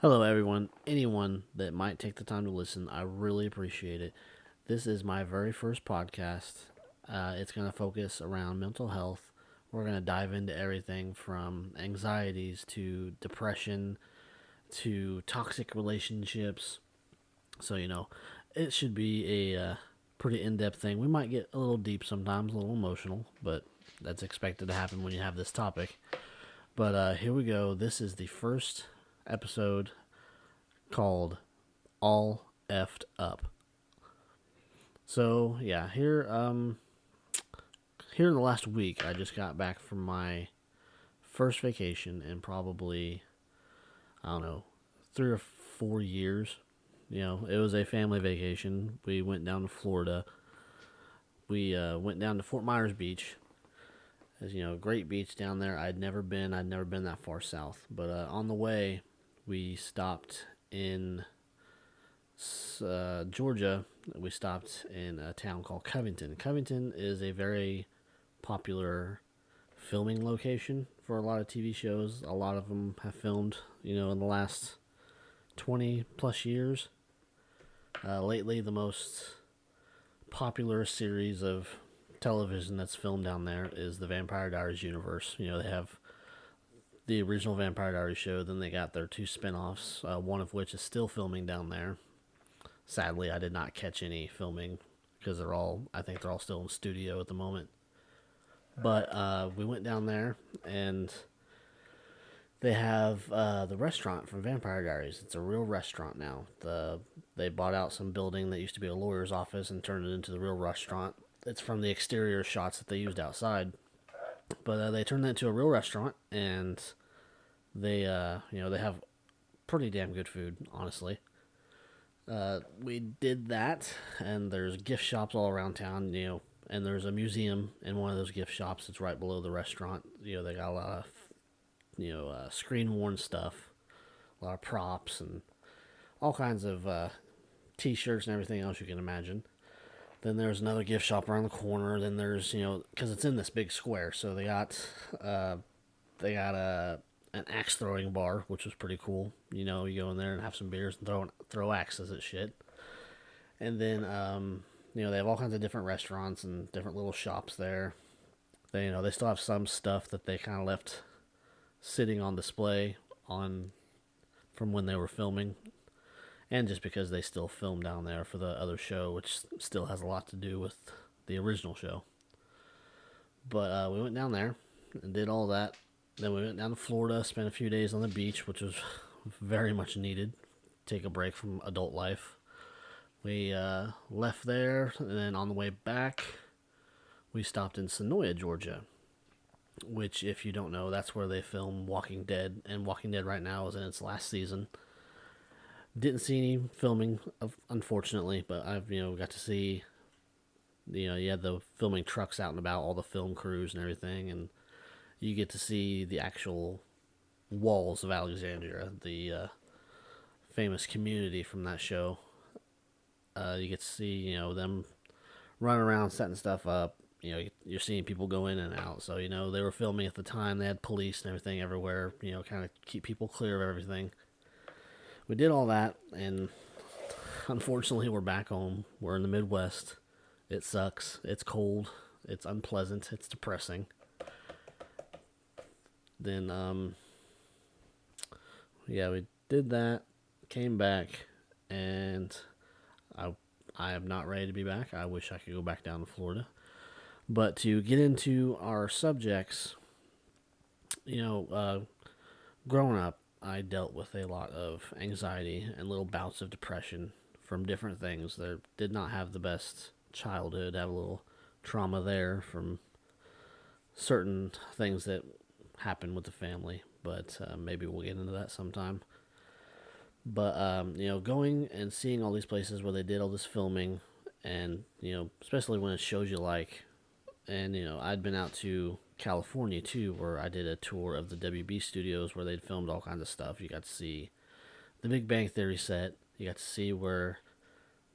Hello, everyone. Anyone that might take the time to listen, I really appreciate it. This is my very first podcast. It's going to focus around mental health. We're going to dive into everything from anxieties to depression to toxic relationships. So, it should be a pretty in depth thing. We might get a little deep sometimes, a little emotional, but that's expected to happen when you have this topic. But here we go. This is the first episode called All Effed Up. So yeah, here in the last week, I just got back from my first vacation in probably, I don't know, 3 or 4 years. It was a family vacation. We went down to Florida. We went down to Fort Myers Beach. As you know, great beach down there. I'd never been. I'd never been that far south. But on the way, we stopped in Georgia. We stopped in a town called Covington. Covington is a very popular filming location for a lot of TV shows. A lot of them have filmed, in the last 20 plus years. Lately, the most popular series of television that's filmed down there is the Vampire Diaries universe. They have the original Vampire Diaries show, then they got their two spin offs, one of which is still filming down there. Sadly, I did not catch any filming because I think they're all still in studio at the moment. But we went down there and they have the restaurant from Vampire Diaries. It's a real restaurant now. They bought out some building that used to be a lawyer's office and turned it into the real restaurant. It's from the exterior shots that they used outside. But they turned that into a real restaurant, and they have pretty damn good food, honestly. We did that, and there's gift shops all around town, and there's a museum in one of those gift shops that's right below the restaurant. They got a lot of, screen worn stuff, a lot of props, and all kinds of t shirts and everything else you can imagine. Then there's another gift shop around the corner. Then there's, because it's in this big square, so they got an axe throwing bar, which was pretty cool. You go in there and have some beers and throw axes at shit. And then they have all kinds of different restaurants and different little shops there. They still have some stuff that they kind of left sitting on display on from when they were filming, and just because they still film down there for the other show, which still has a lot to do with the original show. But we went down there and did all that. Then we went down to Florida, spent a few days on the beach, which was very much needed. Take a break from adult life. We left there, and then on the way back, we stopped in Sonoya, Georgia, which, if you don't know, that's where they film Walking Dead, and Walking Dead right now is in its last season. Didn't see any filming, unfortunately, but I've got to see. You had the filming trucks out and about, all the film crews and everything, and you get to see the actual walls of Alexandria, the famous community from that show. You get to see, them running around setting stuff up. You're seeing people go in and out. So, they were filming at the time. They had police and everything everywhere, kind of keep people clear of everything. We did all that, and unfortunately, we're back home. We're in the Midwest. It sucks. It's cold. It's unpleasant. It's depressing. Then, yeah, we did that, came back, and I am not ready to be back. I wish I could go back down to Florida. But to get into our subjects, growing up, I dealt with a lot of anxiety and little bouts of depression from different things. That did not have the best childhood. Have a little trauma there from certain things that happened with the family. But maybe we'll get into that sometime. But going and seeing all these places where they did all this filming, and especially when it shows you like, and I'd been out to California too, where I did a tour of the WB studios where they'd filmed all kinds of stuff. You got to see the Big Bang Theory set. You got to see where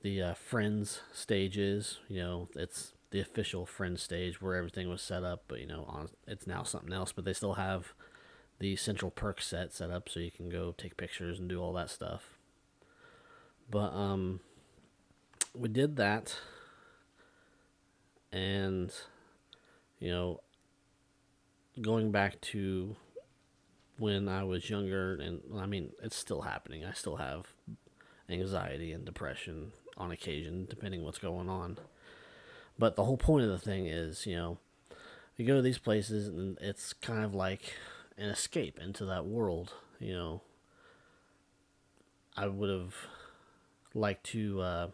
the Friends stage is. It's the official Friends stage where everything was set up, but it's now something else. But they still have the Central Perk set up so you can go take pictures and do all that stuff. But we did that, and you know, going back to when I was younger, and I mean, it's still happening. I still have anxiety and depression on occasion, depending what's going on. But the whole point of the thing is, you go to these places, and it's kind of like an escape into that world. I would have liked to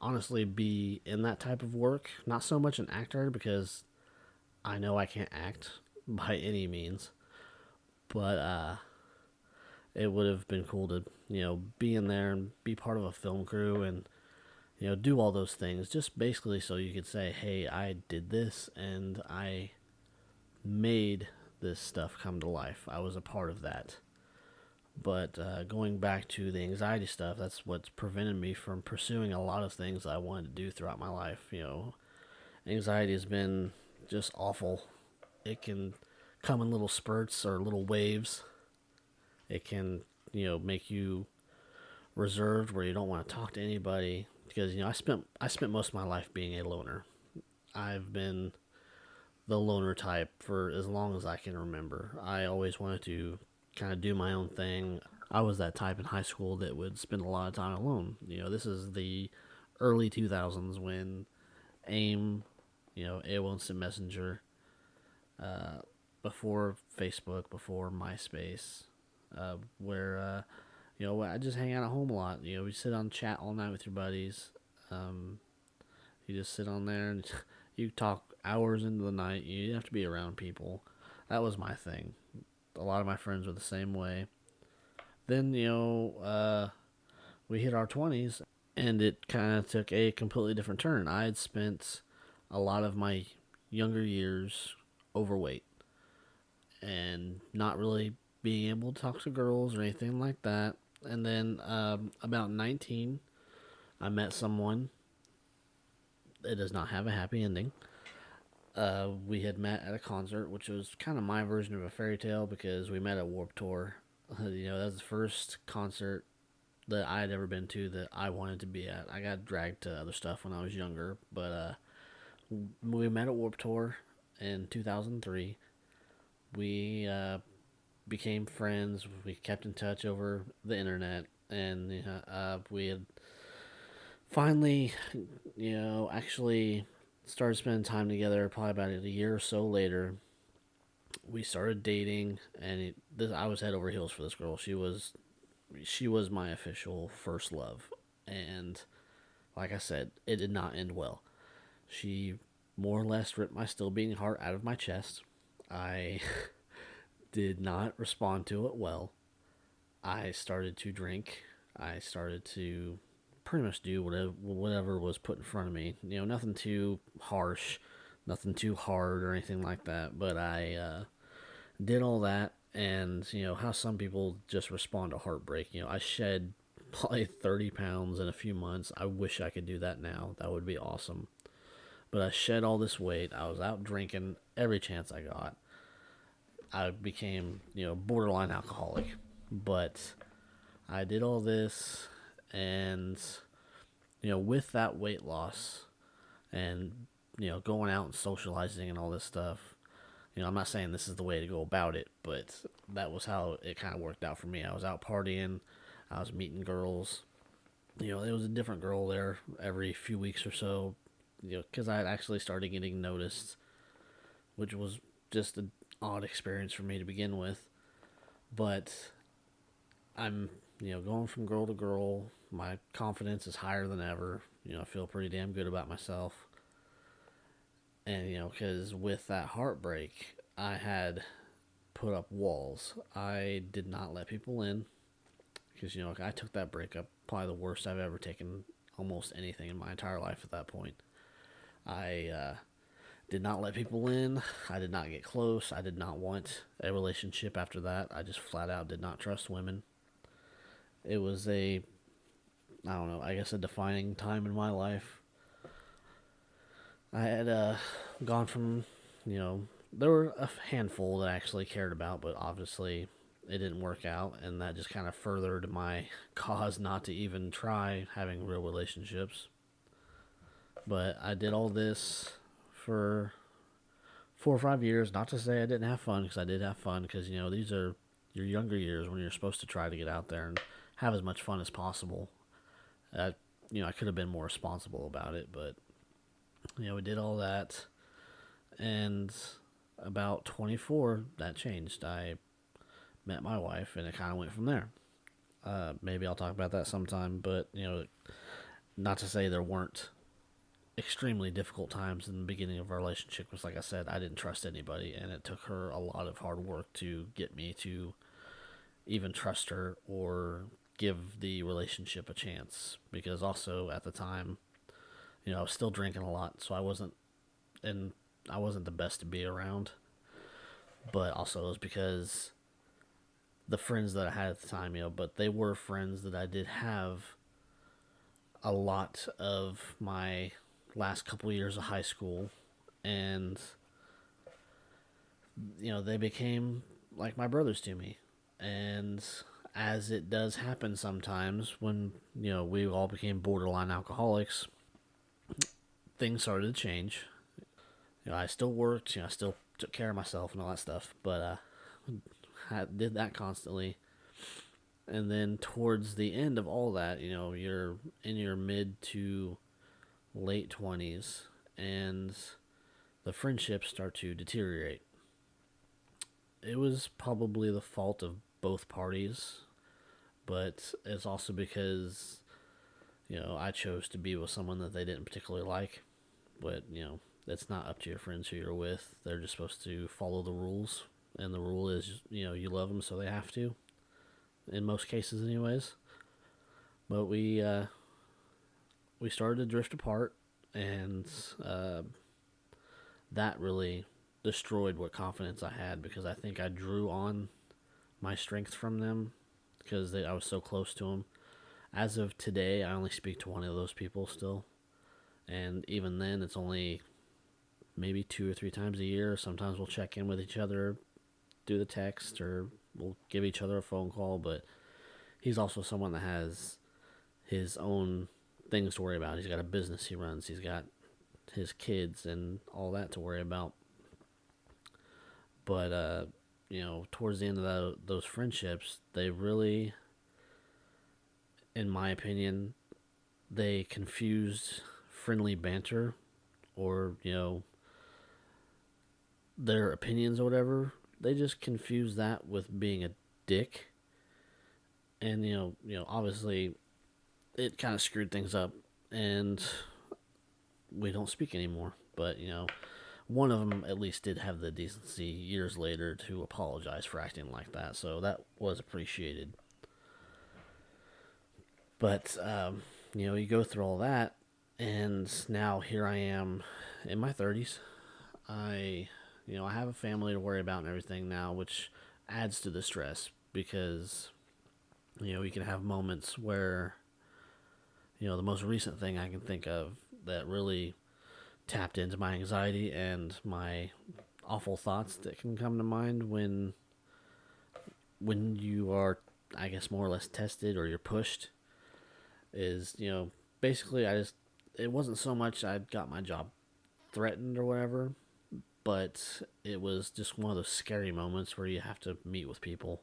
honestly be in that type of work. Not so much an actor, because I know I can't act by any means. But it would have been cool to, be in there and be part of a film crew and, do all those things. Just basically so you could say, hey, I did this and I made this stuff come to life. I was a part of that. But going back to the anxiety stuff, that's what's prevented me from pursuing a lot of things I wanted to do throughout my life. Anxiety has been just awful. It can come in little spurts or little waves. It can, make you reserved where you don't want to talk to anybody, because I spent most of my life being a loner. I've been the loner type for as long as I can remember. I always wanted to kind of do my own thing. I was that type in high school that would spend a lot of time alone. This is the early 2000s when AIM, AOL Instant Messenger, before Facebook, before MySpace, where I just hang out at home a lot. We sit on chat all night with your buddies. You just sit on there and you talk hours into the night. You didn't have to be around people. That was my thing. A lot of my friends were the same way. Then we hit our 20s, and it kind of took a completely different turn. I had spent a lot of my younger years overweight and not really being able to talk to girls or anything like that. And then about 19, I met someone. It does not have a happy ending. We had met at a concert, which was kind of my version of a fairy tale, because we met at Warped Tour. That was the first concert that I had ever been to that I wanted to be at. I got dragged to other stuff when I was younger, but we met at Warped Tour in 2003. We became friends. We kept in touch over the internet, and we had finally, actually started spending time together. Probably about a year or so later, we started dating, and I was head over heels for this girl. She was my official first love, and like I said, it did not end well. She more or less ripped my still beating heart out of my chest. I did not respond to it well. I started to drink. I started to pretty much do whatever was put in front of me. Nothing too harsh, nothing too hard or anything like that. But I did all that, and how some people just respond to heartbreak. I shed probably 30 pounds in a few months. I wish I could do that now. That would be awesome. But I shed all this weight. I was out drinking every chance I got. I became, borderline alcoholic. But I did all this, and, with that weight loss and, going out and socializing and all this stuff, I'm not saying this is the way to go about it, but that was how it kind of worked out for me. I was out partying. I was meeting girls. There was a different girl there every few weeks or so, because I had actually started getting noticed, which was just an odd experience for me to begin with. But I'm, going from girl to girl. My confidence is higher than ever. I feel pretty damn good about myself. And, because with that heartbreak, I had put up walls. I did not let people in, because, I took that breakup, probably the worst I've ever taken almost anything in my entire life at that point. I did not let people in. I did not get close. I did not want a relationship after that. I just flat out did not trust women. It was I don't know, I guess a defining time in my life. I had gone from, there were a handful that I actually cared about, but obviously it didn't work out, and that just kind of furthered my cause not to even try having real relationships. But I did all this for 4 or 5 years. Not to say I didn't have fun, because I did have fun. Because these are your younger years when you're supposed to try to get out there and have as much fun as possible. I, I could have been more responsible about it, but we did all that, and about 24, that changed. I met my wife, and it kind of went from there. Maybe I'll talk about that sometime, but not to say there weren't extremely difficult times in the beginning of our relationship. Because, like I said, I didn't trust anybody, and it took her a lot of hard work to get me to even trust her or give the relationship a chance. Because also at the time, I was still drinking a lot, so I wasn't the best to be around. But also it was because the friends that I had at the time, but they were friends that I did have a lot of my last couple years of high school, and they became like my brothers to me. And as it does happen sometimes, when we all became borderline alcoholics, things started to change. I still worked, I still took care of myself and all that stuff, but I did that constantly. And then towards the end of all that, you're in your mid to late 20s, and the friendships start to deteriorate. It was probably the fault of both parties, but it's also because, I chose to be with someone that they didn't particularly like. But, it's not up to your friends who you're with. They're just supposed to follow the rules. And the rule is, you love them, so they have to. In most cases, anyways. But we started to drift apart, and that really destroyed what confidence I had, because I think I drew on my strength from them because I was so close to them. As of today, I only speak to one of those people still. And even then, it's only maybe 2 or 3 times a year. Sometimes we'll check in with each other, do the text, or we'll give each other a phone call. But he's also someone that has his own things to worry about. He's got a business he runs. He's got his kids and all that to worry about. But, towards the end of those friendships, they really, in my opinion, they confused friendly banter or, their opinions or whatever. They just confused that with being a dick. And, obviously, it kind of screwed things up, and we don't speak anymore. But, one of them at least did have the decency years later to apologize for acting like that, so that was appreciated. But, you go through all that, and now here I am in my 30s. I have a family to worry about and everything now, which adds to the stress, because, you can have moments where, the most recent thing I can think of that really tapped into my anxiety and my awful thoughts that can come to mind when you are, I guess, more or less tested or you're pushed, is, basically it wasn't so much I got my job threatened or whatever, but it was just one of those scary moments where you have to meet with people.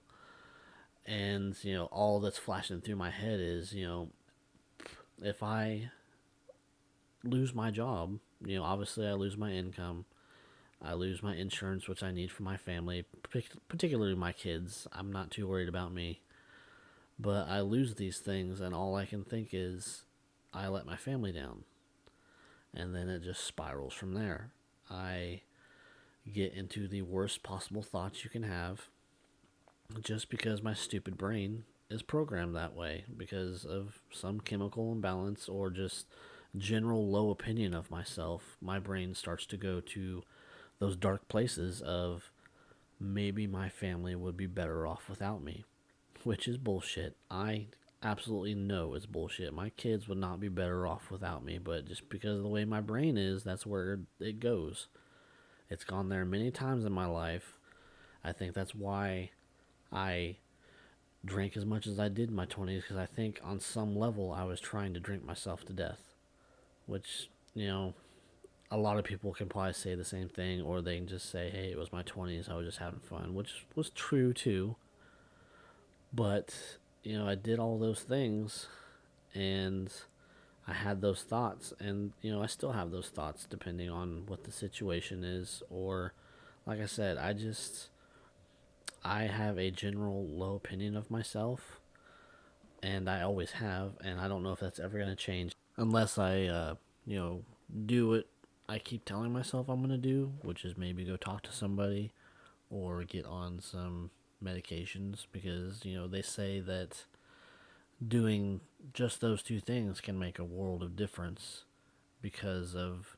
And, all that's flashing through my head is, if I lose my job, obviously I lose my income. I lose my insurance, which I need for my family, particularly my kids. I'm not too worried about me. But I lose these things, and all I can think is I let my family down. And then it just spirals from there. I get into the worst possible thoughts you can have, just because my stupid brain is programmed that way because of some chemical imbalance or just general low opinion of myself. My brain starts to go to those dark places of maybe my family would be better off without me, which is bullshit. I absolutely know it's bullshit. My kids would not be better off without me, but just because of the way my brain is, that's where it goes. It's gone there many times in my life. I think that's why I drank as much as I did in my 20s, because I think on some level I was trying to drink myself to death, which, a lot of people can probably say the same thing, or they can just say, hey, it was my 20s, I was just having fun, which was true too. But, I did all those things, and I had those thoughts, and, I still have those thoughts depending on what the situation is, or, like I said, I have a general low opinion of myself, and I always have, and I don't know if that's ever going to change unless I, do what I keep telling myself I'm going to do, which is maybe go talk to somebody or get on some medications, because, they say that doing just those two things can make a world of difference because of,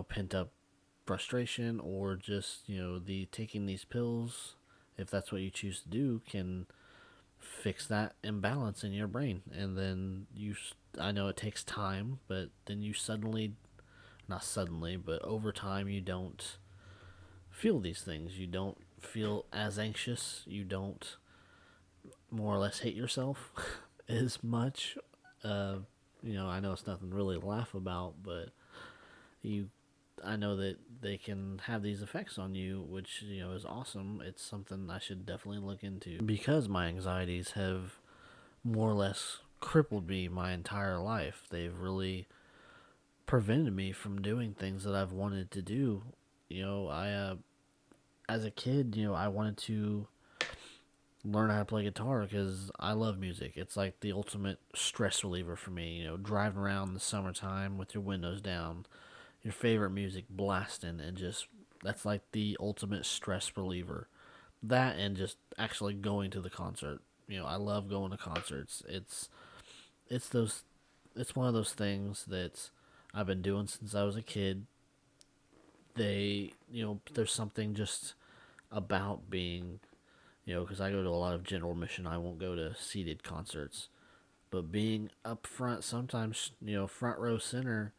pent up frustration, or just, the taking these pills, if that's what you choose to do, can fix that imbalance in your brain. And then I know it takes time, but then you suddenly, not suddenly, but over time, you don't feel these things. You don't feel as anxious. You don't more or less hate yourself as much. Uh, I know it's nothing really to laugh about, but you, I know that they can have these effects on you, which, is awesome. It's something I should definitely look into, because my anxieties have more or less crippled me my entire life. They've really prevented me from doing things that I've wanted to do. As a kid, I wanted to learn how to play guitar because I love music. It's like the ultimate stress reliever for me. Driving around in the summertime with your windows down, your favorite music blasting, and just that's like the ultimate stress reliever. That, and just actually going to the concert. I love going to concerts. It's those it's one of those things that I've been doing since I was a kid. There's something just about being, because I go to a lot of general admission. I won't go to seated concerts, but being up front, sometimes, front row center,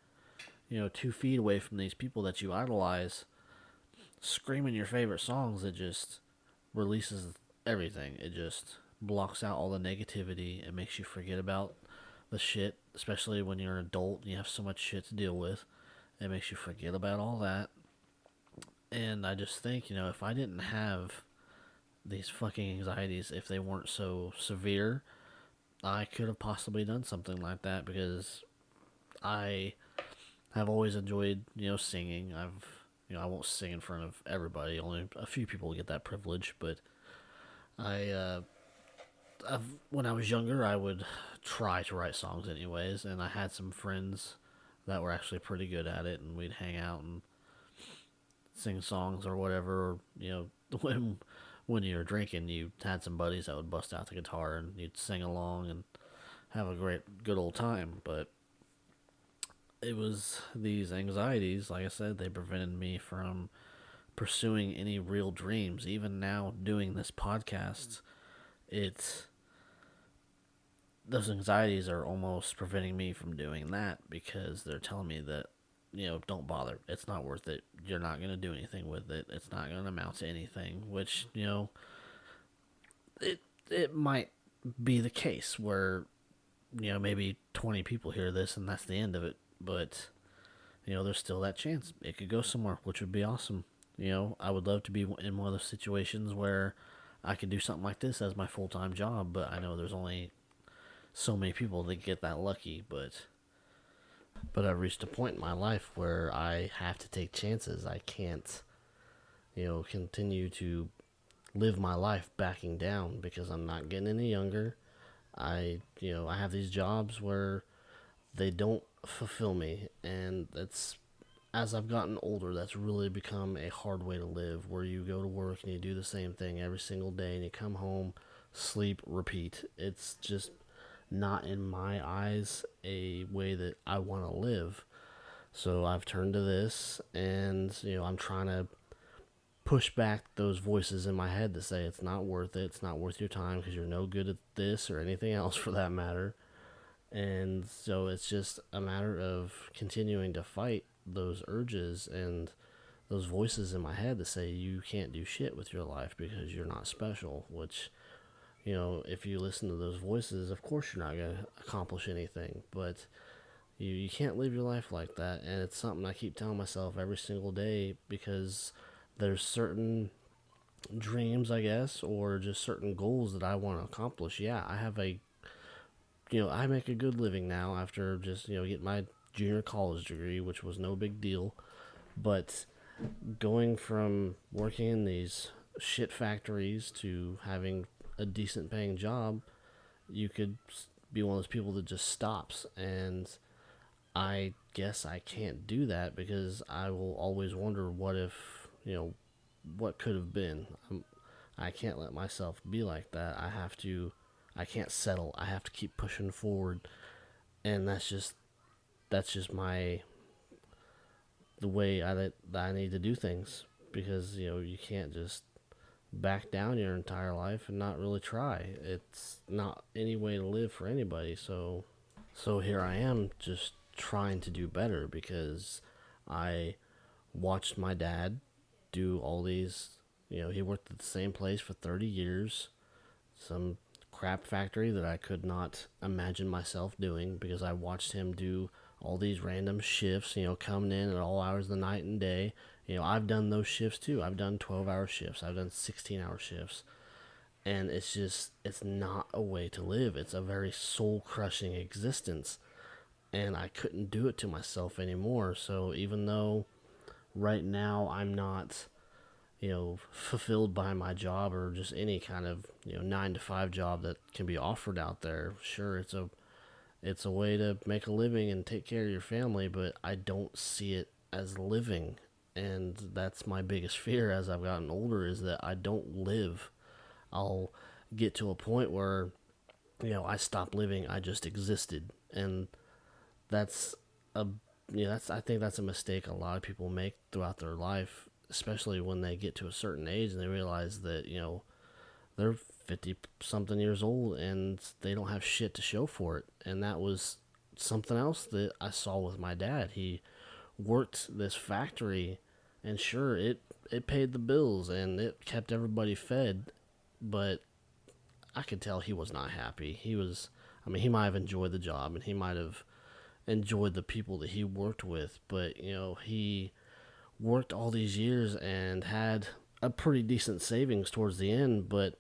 2 feet away from these people that you idolize, screaming your favorite songs, it just releases everything. It just blocks out all the negativity. It makes you forget about the shit, especially when you're an adult and you have so much shit to deal with. It makes you forget about all that. And I just think, if I didn't have these fucking anxieties, if they weren't so severe, I could have possibly done something like that, because I have always enjoyed, singing. I won't sing in front of everybody. Only a few people get that privilege. But I, when I was younger, I would try to write songs anyways, and I had some friends that were actually pretty good at it, and we'd hang out and sing songs or whatever. Or, when you were drinking, you had some buddies that would bust out the guitar and you'd sing along and have a good old time. But it was these anxieties, like I said, they prevented me from pursuing any real dreams. Even now, doing this podcast, it's those anxieties are almost preventing me from doing that, because they're telling me that, don't bother. It's not worth it. You're not going to do anything with it. It's not going to amount to anything, which, it might be the case where, maybe 20 people hear this and that's the end of it. But, there's still that chance. It could go somewhere, which would be awesome. I would love to be in one of those situations where I could do something like this as my full-time job, but I know there's only so many people that get that lucky. But I've reached a point in my life where I have to take chances. I can't, continue to live my life backing down, because I'm not getting any younger. I have these jobs where they don't fulfill me, and that's, as I've gotten older, that's really become a hard way to live, where you go to work and you do the same thing every single day, and you come home, sleep, repeat. It's just not, in my eyes, a way that I want to live. So I've turned to this, and, I'm trying to push back those voices in my head that say it's not worth it, it's not worth your time, because you're no good at this or anything else for that matter. And so it's just a matter of continuing to fight those urges and those voices in my head that say you can't do shit with your life because you're not special, which, if you listen to those voices, of course you're not going to accomplish anything. But you can't live your life like that. And it's something I keep telling myself every single day, because there's certain dreams, I guess, or just certain goals that I want to accomplish. Yeah, I make a good living now after just, getting my junior college degree, which was no big deal. But going from working in these shit factories to having a decent paying job, you could be one of those people that just stops. And I guess I can't do that, because I will always wonder what if, what could have been. I can't let myself be like that. I can't settle. I have to keep pushing forward. And that's just the way that I need to do things, because, you can't just back down your entire life and not really try. It's not any way to live for anybody. So here I am, just trying to do better, because I watched my dad do all these. He worked at the same place for 30 years, some crap factory that I could not imagine myself doing, because I watched him do all these random shifts, coming in at all hours of the night and day. I've done those shifts too. I've done 12-hour shifts. I've done 16-hour shifts. And it's not a way to live. It's a very soul-crushing existence. And I couldn't do it to myself anymore. So even though right now I'm not, fulfilled by my job, or just any kind of, 9 to 5 job that can be offered out there. Sure, it's a way to make a living and take care of your family, but I don't see it as living. And that's my biggest fear as I've gotten older, is that I don't live. I'll get to a point where, I stop living, I just existed. And that's a I think that's a mistake a lot of people make throughout their life, especially when they get to a certain age and they realize that, they're 50 something years old and they don't have shit to show for it. And that was something else that I saw with my dad. He worked this factory, and sure, it paid the bills and it kept everybody fed, but I could tell he was not happy. He might have enjoyed the job and he might have enjoyed the people that he worked with, but he worked all these years and had a pretty decent savings towards the end. But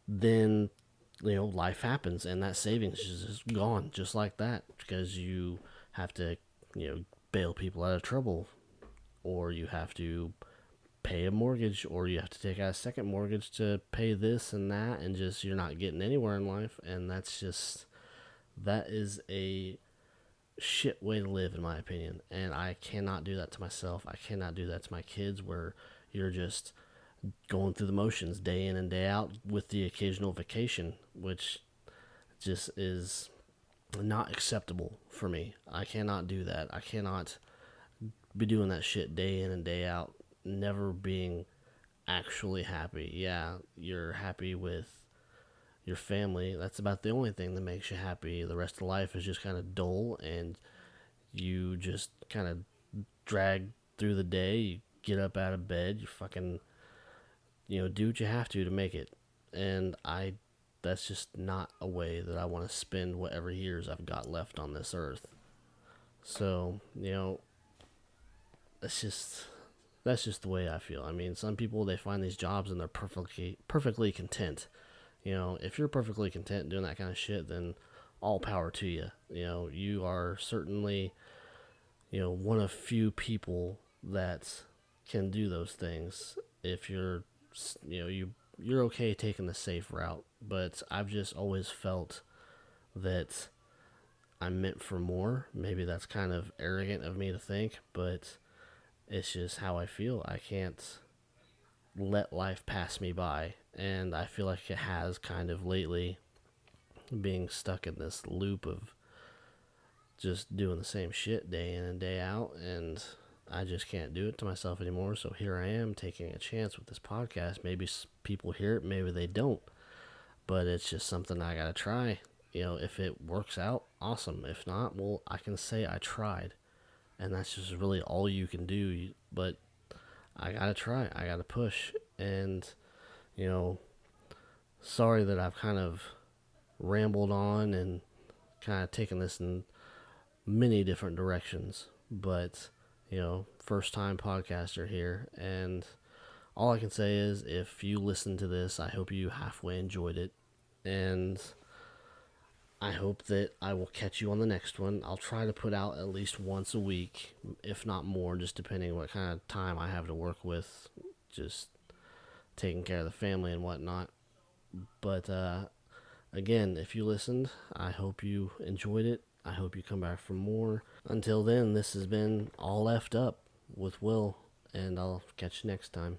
then, life happens and that savings is just gone just like that, because you have to, bail people out of trouble, or you have to pay a mortgage, or you have to take out a second mortgage to pay this and that, and just, you're not getting anywhere in life. And that is a shit way to live, in my opinion. And I cannot do that to myself. I cannot do that to my kids, where you're just going through the motions day in and day out, with the occasional vacation, which just is not acceptable for me. I cannot do that. I cannot be doing that shit day in and day out, never being actually happy. Yeah, you're happy with your family. That's about the only thing that makes you happy. The rest of life is just kind of dull, and you just kind of drag through the day. You get up out of bed, you fucking, do what you have to make it. And that's just not a way that I want to spend whatever years I've got left on this earth. So, that's just the way I feel. I mean, some people, they find these jobs and they're perfectly content. If you're perfectly content doing that kind of shit, then all power to you. You are certainly, one of few people that can do those things. If you're, you're okay taking the safe route. But I've just always felt that I'm meant for more. Maybe that's kind of arrogant of me to think, but it's just how I feel. I can't let life pass me by. And I feel like it has kind of lately, being stuck in this loop of just doing the same shit day in and day out. And I just can't do it to myself anymore. So here I am taking a chance with this podcast. Maybe people hear it, maybe they don't. But it's just something I gotta try. If it works out, awesome. If not, well, I can say I tried. and that's just really all you can do. But I gotta try. I gotta push. And you know, sorry that I've kind of rambled on and kind of taken this in many different directions. But first time podcaster here, and all I can say is if you listen to this, I hope you halfway enjoyed it, and I hope that I will catch you on the next one. I'll try to put out at least once a week, if not more, just depending what kind of time I have to work with, just taking care of the family and whatnot. But again, if you listened, I hope you enjoyed it. I hope you come back for more. Until then, this has been All Effed Up with Will, and I'll catch you next time.